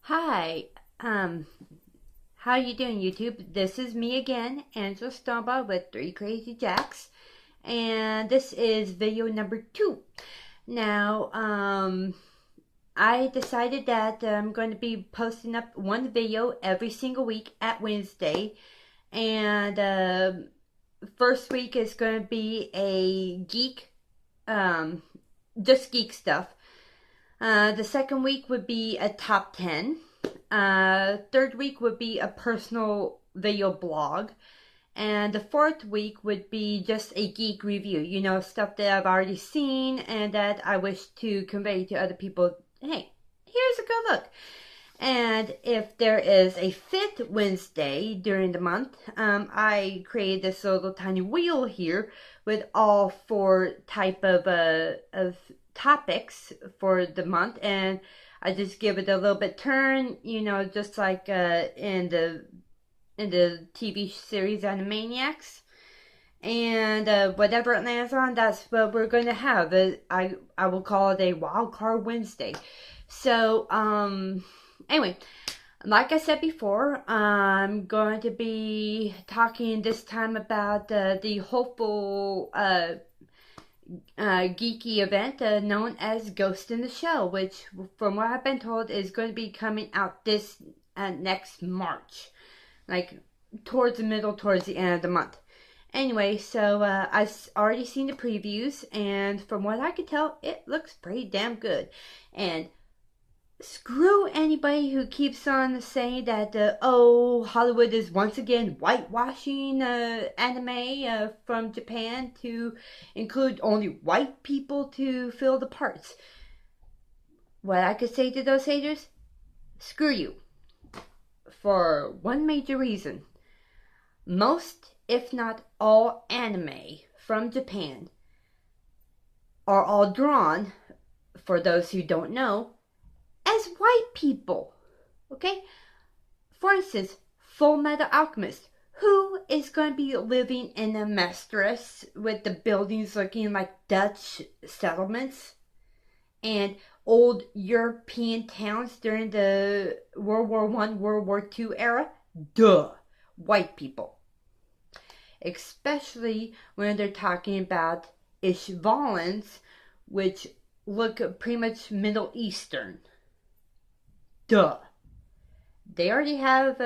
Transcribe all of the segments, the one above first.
Hi, um, how you doing, YouTube? This is me again, Angela Stomba with Three Crazy Jacks, and this is video number 2. Now, I decided that I'm going to be posting up one video every single week at Wednesday, and first week is going to be a geek, um, just geek stuff. The second week would be a top 10. Third week would be a personal video blog. And the fourth week would be just a geek review. You know, stuff that I've already seen and that I wish to convey to other people. Hey, here's a good look. And if there is a fifth Wednesday during the month, I created this little tiny wheel here with all 4 type of topics for the month, and I just give it a little bit turn, you know, just like in the TV series Animaniacs. And whatever it lands on, that's what we're going to have. I will call it a Wild Card Wednesday. So, anyway, like I said before, I'm going to be talking this time about the hopeful geeky event known as Ghost in the Shell, which, from what I've been told, is going to be coming out this next March, like towards the end of the month. Anyway, so I've already seen the previews, and from what I could tell, it looks pretty damn good. And screw anybody who keeps on saying that, Hollywood is once again whitewashing anime from Japan to include only white people to fill the parts. What I could say to those haters, screw you. For one major reason. Most, if not all, anime from Japan are all drawn, for those who don't know, as white people. Okay? For instance, Full Metal Alchemist. Who is going to be living in a Mestras with the buildings looking like Dutch settlements and old European towns during the World War I, World War II era? Duh. White people. Especially when they're talking about Ishvalans, which look pretty much Middle Eastern. Duh. They already have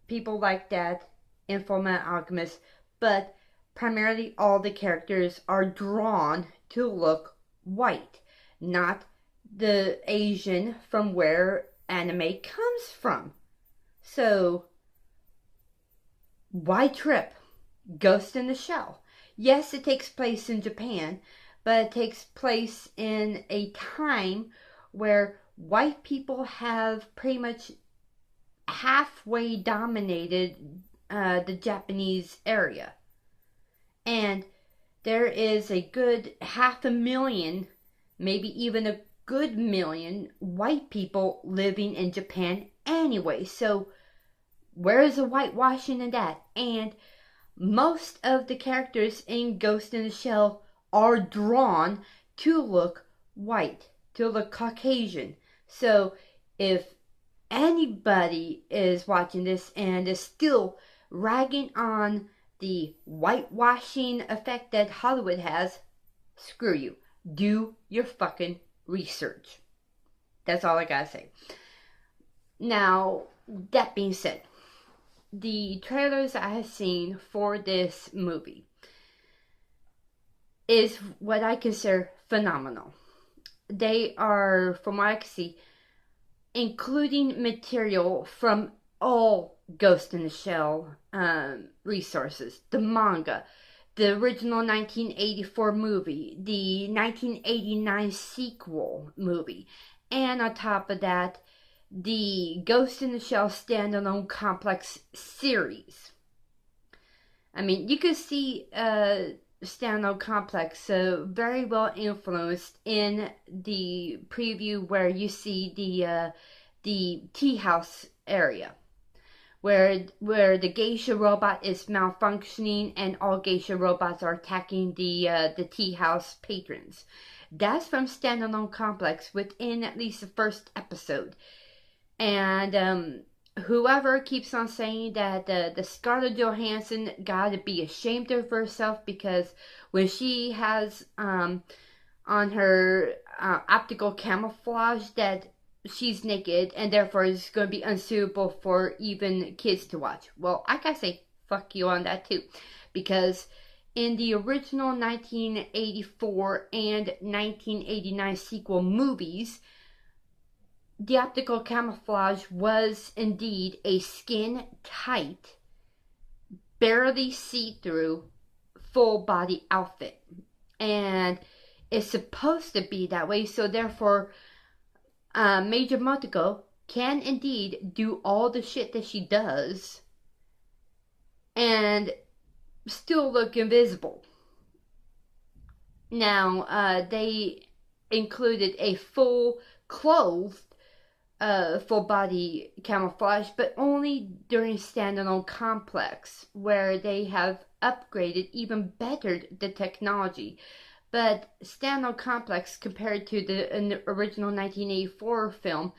people like that in Fullmetal Alchemist, but primarily all the characters are drawn to look white, not the Asian from where anime comes from. So, why trip? Ghost in the Shell. Yes, it takes place in Japan, but it takes place in a time where white people have pretty much halfway dominated the Japanese area. And there is a good 500,000, maybe even a good million white people living in Japan anyway. So where is the whitewashing in that? And most of the characters in Ghost in the Shell are drawn to look white, to look Caucasian. So if anybody is watching this and is still ragging on the whitewashing effect that Hollywood has, screw you. Do your fucking research. That's all I gotta say. Now, that being said, the trailers I have seen for this movie is what I consider phenomenal. They are, from what I can see, including material from all Ghost in the Shell resources. The manga, the original 1984 movie, the 1989 sequel movie, and on top of that, the Ghost in the Shell standalone complex series. I mean, you could see standalone complex very well influenced in the preview where you see the tea house area where the geisha robot is malfunctioning and all geisha robots are attacking the tea house patrons. That's from standalone complex within at least the first episode. And whoever keeps on saying that the Scarlett Johansson gotta be ashamed of herself because when she has on her optical camouflage that she's naked and therefore is going to be unsuitable for even kids to watch. Well, I gotta say, fuck you on that too. Because in the original 1984 and 1989 sequel movies, the optical camouflage was indeed a skin tight, barely see through, full body outfit. And it's supposed to be that way, so therefore, Major Motoko can indeed do all the shit that she does and still look invisible. Now, they included a full clothed full body camouflage, but only during standalone complex, where they have upgraded, even bettered the technology. But standalone complex compared to the original 1984 film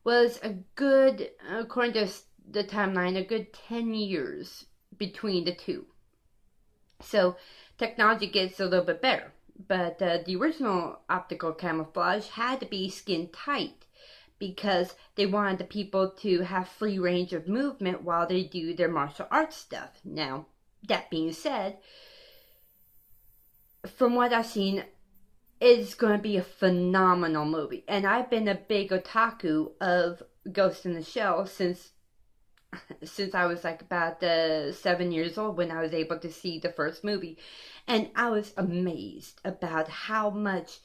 was a good, according to the timeline, a good 10 years between the two. So technology gets a little bit better. But the original optical camouflage had to be skin tight because they wanted the people to have free range of movement while they do their martial arts stuff. Now, that being said, from what I've seen, it's going to be a phenomenal movie. And I've been a big otaku of Ghost in the Shell since I was like about 7 years old when I was able to see the first movie. And I was amazed about how much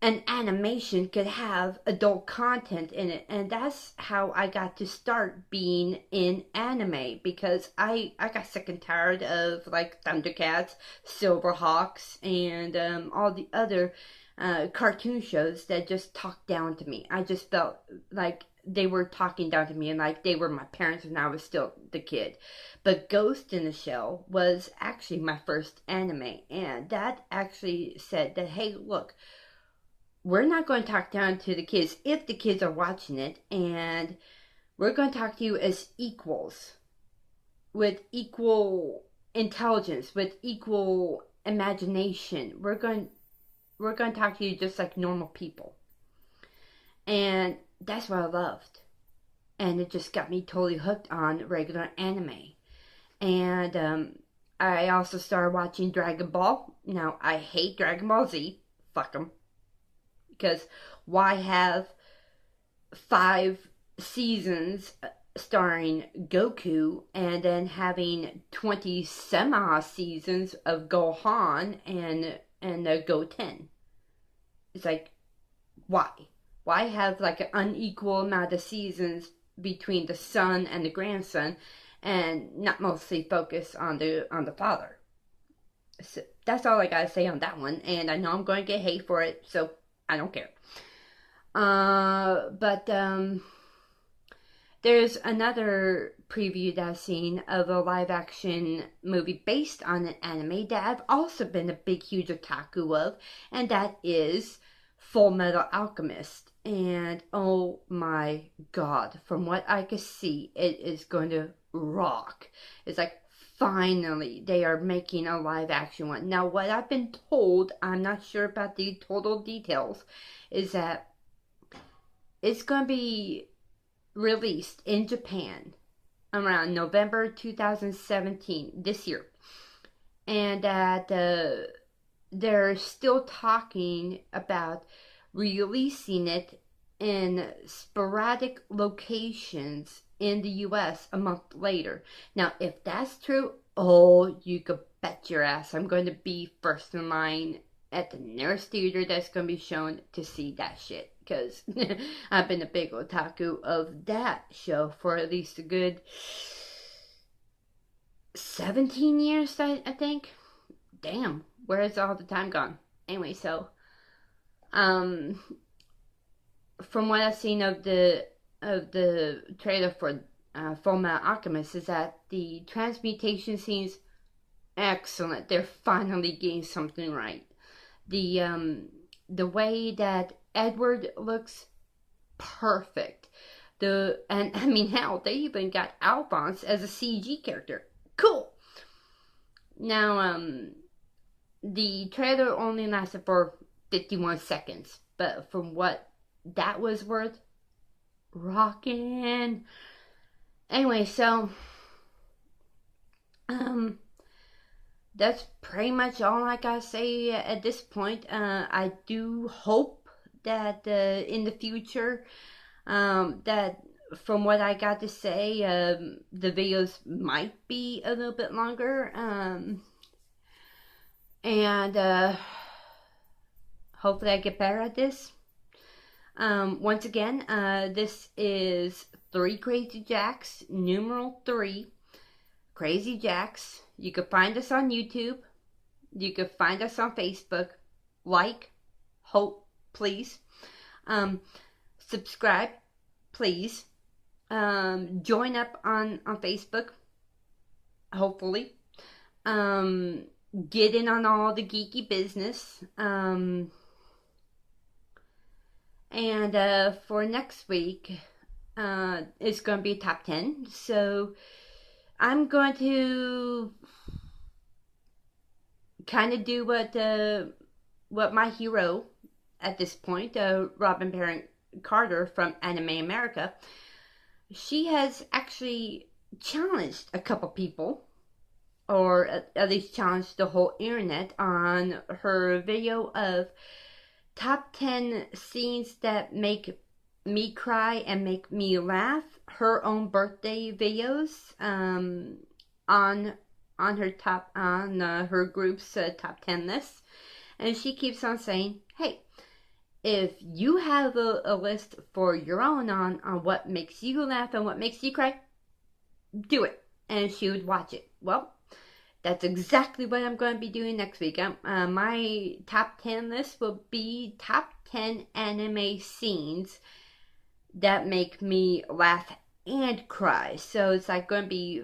an animation could have adult content in it, and that's how I got to start being in anime, because I got sick and tired of like Thundercats, Silverhawks, and all the other cartoon shows that just talked down to me. I just felt like they were talking down to me and like they were my parents when I was still the kid. But Ghost in the Shell was actually my first anime, and that actually said that, hey, look, we're not going to talk down to the kids if the kids are watching it, and we're going to talk to you as equals with equal intelligence, with equal imagination. We're going to talk to you just like normal people. And that's what I loved. And it just got me totally hooked on regular anime. And I also started watching Dragon Ball. Now, I hate Dragon Ball Z. Fuck them. Because why have 5 seasons starring Goku and then having 20 semi-seasons of Gohan and Goten? It's like, why? Why have like an unequal amount of seasons between the son and the grandson and not mostly focus on the father? So that's all I gotta say on that one, and I know I'm going to get hate for it, so I don't care. But there's another preview that I've seen of a live action movie based on an anime that I've also been a big, huge otaku of, and that is Full Metal Alchemist. And oh my god, from what I can see, it is going to rock. It's like, finally, they are making a live action one. Now, what I've been told, I'm not sure about the total details, is that it's going to be released in Japan around November 2017, this year. And that they're still talking about releasing it in sporadic locations in the US a month later. Now, if that's true, oh, you could bet your ass I'm going to be first in line at the nearest theater that's going to be shown to see that shit. Because I've been a big otaku of that show for at least a good 17 years, I think. Damn, where has all the time gone? Anyway, so from what I've seen of the trailer for Full Metal Alchemist, is that the transmutation seems excellent. They're finally getting something right. The way that Edward looks perfect. And I mean, hell, they even got Alphonse as a CG character. Cool. Now, the trailer only lasted for 51 seconds, but from what that was worth, rockin'. Anyway, so that's pretty much all I gotta say at this point. I do hope that in the future, that from what I got to say, the videos might be a little bit longer, and hopefully I get better at this. Once again, this is 3 Crazy Jacks, numeral 3 Crazy Jacks. You can find us on YouTube. You can find us on Facebook. Like, hope, please. Subscribe, please. Join up on Facebook, hopefully. Get in on all the geeky business. And for next week, it's going to be top 10. So I'm going to kind of do what my hero at this point, Robin Parent Carter from Anime America, she has actually challenged a couple people, or at least challenged the whole internet, on her video of top 10 scenes that make me cry and make me laugh, her own birthday videos, on her group's top 10 list. And she keeps on saying, hey, if you have a list for your own on what makes you laugh and what makes you cry, do it. And she would watch it. Well, that's exactly what I'm going to be doing next week. My top 10 list will be top 10 anime scenes that make me laugh and cry. So it's like going to be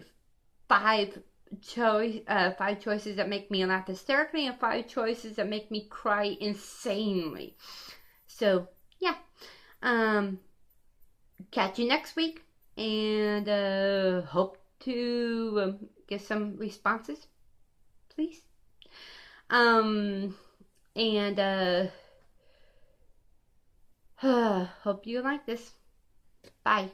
5 choices that make me laugh hysterically and 5 choices that make me cry insanely. So yeah, catch you next week, and hope to get some responses, please. And hope you like this. Bye.